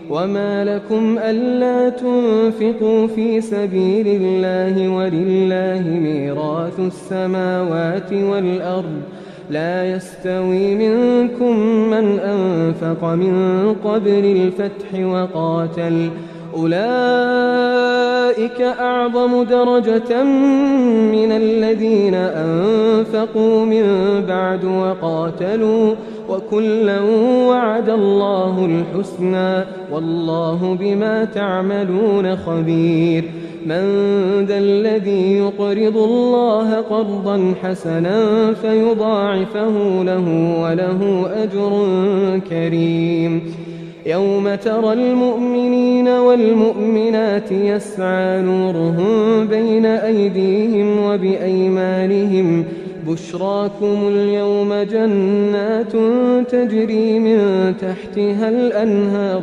وما لكم ألا تنفقوا في سبيل الله ولله ميراث السماوات والأرض لا يستوي منكم من أنفق من قبل الفتح وقاتل أولئك أعظم درجة من الذين أنفقوا من بعد وقاتلوا وكلا وعد الله الحسنى والله بما تعملون خبير من ذا الذي يقرض الله قرضا حسنا فيضاعفه له وله أجر كريم يوم ترى المؤمنين والمؤمنات يسعى نورهم بين أيديهم وبأيمانهم بشراكم اليوم جنات تجري من تحتها الأنهار